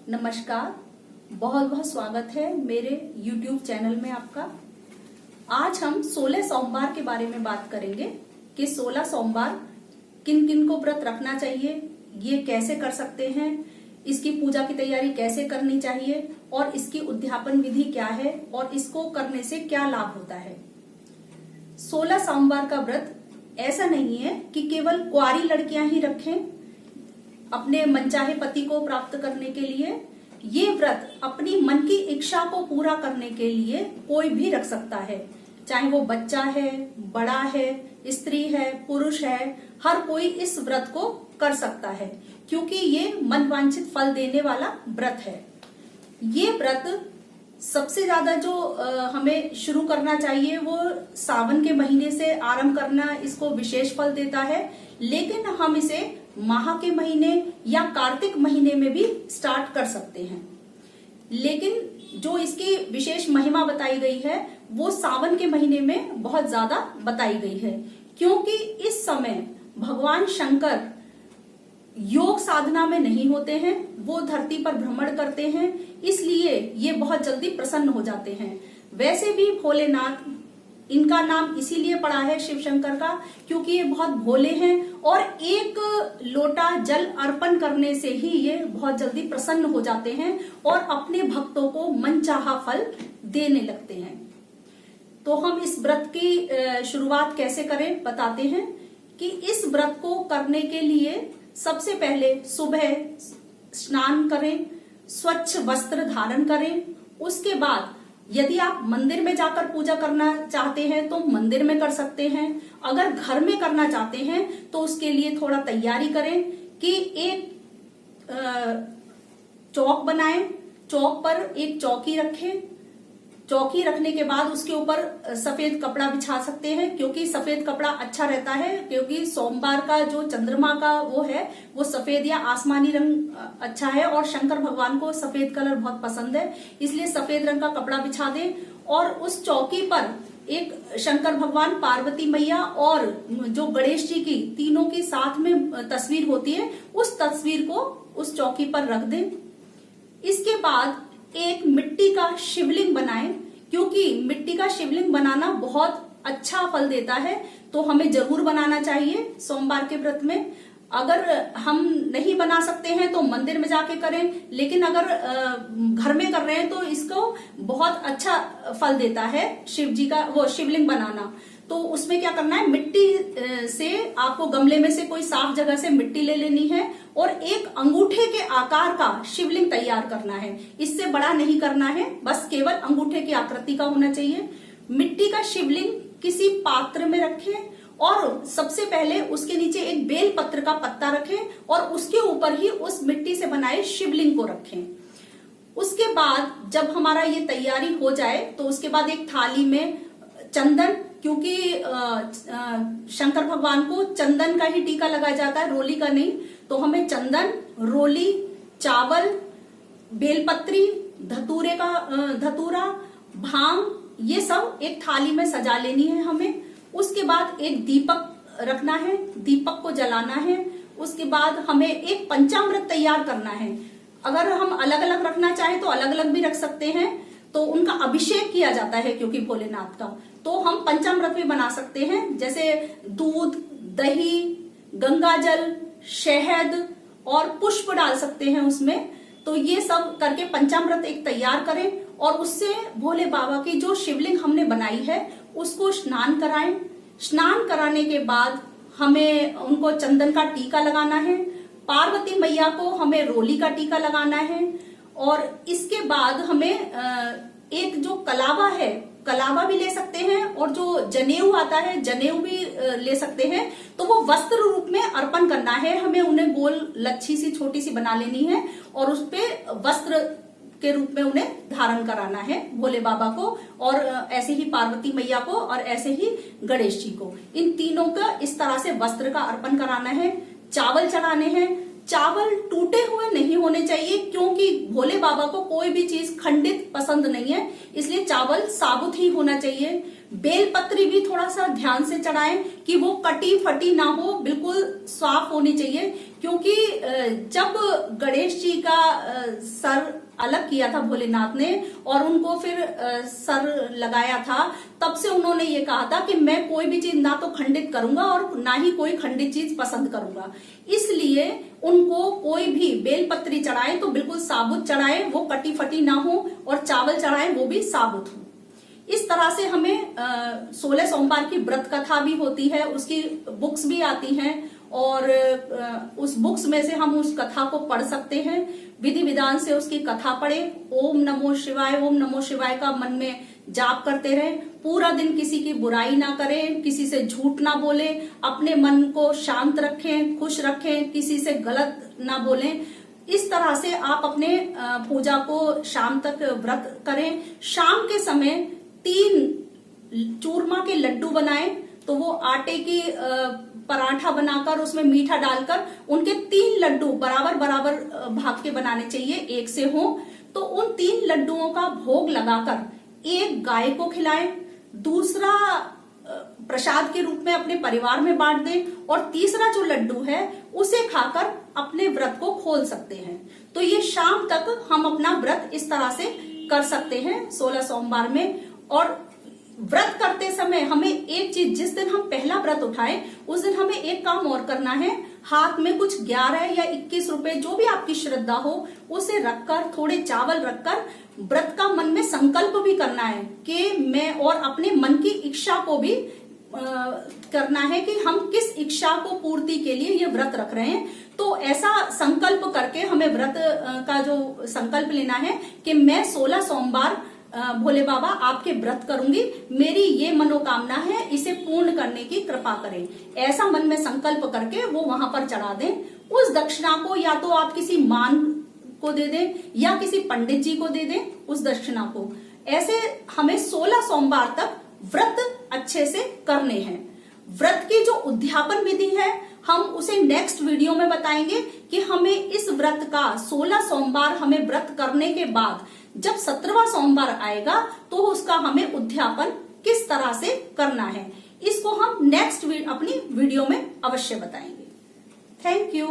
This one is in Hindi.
नमस्कार, बहुत बहुत स्वागत है मेरे YouTube चैनल में आपका। आज हम 16 सोमवार के बारे में बात करेंगे कि 16 सोमवार किन किन को व्रत रखना चाहिए, ये कैसे कर सकते हैं, इसकी पूजा की तैयारी कैसे करनी चाहिए और इसकी उद्यापन विधि क्या है और इसको करने से क्या लाभ होता है। 16 सोमवार का व्रत ऐसा नहीं है कि केवल कुंवारी लड़कियां ही रखें अपने मनचाहे पति को प्राप्त करने के लिए। ये व्रत अपनी मन की इच्छा को पूरा करने के लिए कोई भी रख सकता है, चाहे वो बच्चा है, बड़ा है, स्त्री है, पुरुष है, हर कोई इस व्रत को कर सकता है क्योंकि ये मनवांछित फल देने वाला व्रत है। ये व्रत सबसे ज्यादा जो हमें शुरू करना चाहिए वो सावन के महीने से आरंभ करना इसको विशेष फल देता है, लेकिन हम इसे माह के महीने या कार्तिक महीने में भी स्टार्ट कर सकते हैं। लेकिन जो इसकी विशेष महिमा बताई गई है वो सावन के महीने में बहुत ज्यादा बताई गई है क्योंकि इस समय भगवान शंकर योग साधना में नहीं होते हैं, वो धरती पर भ्रमण करते हैं, इसलिए ये बहुत जल्दी प्रसन्न हो जाते हैं। वैसे भी भोलेनाथ, इनका नाम इसीलिए पड़ा है शिव शंकर का क्योंकि ये बहुत भोले हैं और एक लोटा जल अर्पण करने से ही ये बहुत जल्दी प्रसन्न हो जाते हैं और अपने भक्तों को मनचाहा फल देने लगते हैं। तो हम इस व्रत की शुरुआत कैसे करें बताते हैं कि इस व्रत को करने के लिए सबसे पहले सुबह स्नान करें, स्वच्छ वस्त्र धारण करें। उसके बाद यदि आप मंदिर में जाकर पूजा करना चाहते हैं तो मंदिर में कर सकते हैं। अगर घर में करना चाहते हैं तो उसके लिए थोड़ा तैयारी करें कि एक चौक बनाएं, चौक पर एक चौकी रखें। चौकी रखने के बाद उसके ऊपर सफेद कपड़ा बिछा सकते हैं क्योंकि सफेद कपड़ा अच्छा रहता है, क्योंकि सोमवार का जो चंद्रमा का वो है वो सफेद या आसमानी रंग अच्छा है और शंकर भगवान को सफेद कलर बहुत पसंद है, इसलिए सफेद रंग का कपड़ा बिछा दें। और उस चौकी पर एक शंकर भगवान, पार्वती मैया और जो गणेश जी की तीनों की साथ में तस्वीर होती है उस तस्वीर को उस चौकी पर रख दें। इसके बाद एक मिट्टी का शिवलिंग बनाएं क्योंकि मिट्टी का शिवलिंग बनाना बहुत अच्छा फल देता है, तो हमें जरूर बनाना चाहिए सोमवार के व्रत में। अगर हम नहीं बना सकते हैं तो मंदिर में जाके करें, लेकिन अगर घर में कर रहे हैं तो इसको बहुत अच्छा फल देता है शिव जी का वो शिवलिंग बनाना। तो उसमें क्या करना है, मिट्टी से आपको गमले में से कोई साफ जगह से मिट्टी ले लेनी है और एक अंगूठे के आकार का शिवलिंग तैयार करना है। इससे बड़ा नहीं करना है, बस केवल अंगूठे की आकृति का होना चाहिए। मिट्टी का शिवलिंग किसी पात्र में रखें और सबसे पहले उसके नीचे एक बेल पत्र का पत्ता रखें और उसके ऊपर ही उस मिट्टी से बनाए शिवलिंग को रखें। उसके बाद जब हमारा ये तैयारी हो जाए तो उसके बाद एक थाली में चंदन, क्योंकि शंकर भगवान को चंदन का ही टीका लगाया जाता है, रोली का नहीं, तो हमें चंदन, रोली, चावल, बेलपत्री, धतूरा, भांग, ये सब एक थाली में सजा लेनी है हमें। उसके बाद एक दीपक रखना है, दीपक को जलाना है। उसके बाद हमें एक पंचामृत तैयार करना है। अगर हम अलग अलग रखना चाहें तो अलग अलग भी रख सकते हैं, तो उनका अभिषेक किया जाता है क्योंकि भोलेनाथ का, तो हम पंचामृत भी बना सकते हैं, जैसे दूध, दही, गंगाजल, शहद और पुष्प डाल सकते हैं उसमें। तो ये सब करके पंचामृत एक तैयार करें और उससे भोले बाबा की जो शिवलिंग हमने बनाई है उसको स्नान कराएं। स्नान कराने के बाद हमें उनको चंदन का टीका लगाना है, पार्वती मैया को हमें रोली का टीका लगाना है और इसके बाद हमें एक जो कलावा है, कलावा भी ले सकते हैं और जो जनेऊ आता है जनेऊ भी ले सकते हैं। तो वो वस्त्र रूप में अर्पण करना है हमें, उन्हें गोल लच्छी सी छोटी सी बना लेनी है और उस पे वस्त्र के रूप में उन्हें धारण कराना है भोले बाबा को, और ऐसे ही पार्वती मैया को और ऐसे ही गणेश जी को। इन तीनों का इस तरह से वस्त्र का अर्पण कराना है। चावल चढ़ाने हैं। चावल टूटे हुए नहीं होने चाहिए क्योंकि भोले बाबा को कोई भी चीज खंडित पसंद नहीं है, इसलिए चावल साबुत ही होना चाहिए। बेलपत्री भी थोड़ा सा ध्यान से चढ़ाएं कि वो कटी फटी ना हो, बिल्कुल साफ होनी चाहिए क्योंकि जब गणेश जी का सर अलग किया था भोलेनाथ ने और उनको फिर सर लगाया था, तब से उन्होंने ये कहा था कि मैं कोई भी चीज ना तो खंडित करूंगा और ना ही कोई खंडित चीज पसंद करूंगा। इसलिए उनको कोई भी बेलपत्री चढ़ाए तो बिल्कुल साबुत चढ़ाए, वो कटी फटी ना हो, और चावल चढ़ाए वो भी साबुत हो। इस तरह से हमें 16 सोमवार की व्रत कथा भी होती है, उसकी बुक्स भी आती हैं, और उस बुक्स में से हम उस कथा को पढ़ सकते हैं। विधि विधान से उसकी कथा पढ़े, ओम नमो शिवाय का मन में जाप करते रहें। पूरा दिन किसी की बुराई ना करें, किसी से झूठ ना बोले, अपने मन को शांत रखें, खुश रखें, किसी से गलत ना बोलें। इस तरह से आप अपने पूजा को शाम तक व्रत करें। शाम के समय 3 चूरमा के लड्डू बनाएं, तो वो आटे की पराठा बनाकर उसमें मीठा डालकर उनके 3 लड्डू बराबर बराबर भाग के बनाने चाहिए, एक से हो। तो उन 3 लड्डुओं का भोग लगाकर एक गाय को खिलाएं, दूसरा प्रसाद के रूप में अपने परिवार में बांट दें, और तीसरा जो लड्डू है उसे खाकर अपने व्रत को खोल सकते हैं। तो ये शाम तक हम अपना व्रत इस तरह से कर सकते हैं 16 सोमवार में। और व्रत करते समय हमें एक चीज, जिस दिन हम पहला व्रत उठाएं उस दिन हमें एक काम और करना है। हाथ में कुछ 11 या 21 रुपए, जो भी आपकी श्रद्धा हो, उसे रखकर, थोड़े चावल रखकर व्रत का मन में संकल्प भी करना है कि मैं, और अपने मन की इच्छा को भी करना है कि हम किस इच्छा को पूर्ति के लिए ये व्रत रख रहे हैं। तो ऐसा संकल्प करके हमें व्रत का जो संकल्प लेना है कि मैं 16 सोमवार भोले बाबा आपके व्रत करूंगी, मेरी ये मनोकामना है, इसे पूर्ण करने की कृपा करें। ऐसा मन में संकल्प करके वो वहां पर चढ़ा दें। उस दक्षिणा को या तो आप किसी मान को दे दें या किसी पंडित जी को दे दें उस दक्षिणा को। ऐसे हमें 16 सोमवार तक व्रत अच्छे से करने हैं। व्रत की जो उद्यापन विधि है हम उसे नेक्स्ट वीडियो में बताएंगे कि हमें इस व्रत का 16 सोमवार हमें व्रत करने के बाद जब 17वां सोमवार आएगा तो उसका हमें उद्यापन किस तरह से करना है, इसको हम नेक्स्ट अपनी वीडियो में अवश्य बताएंगे। Thank you.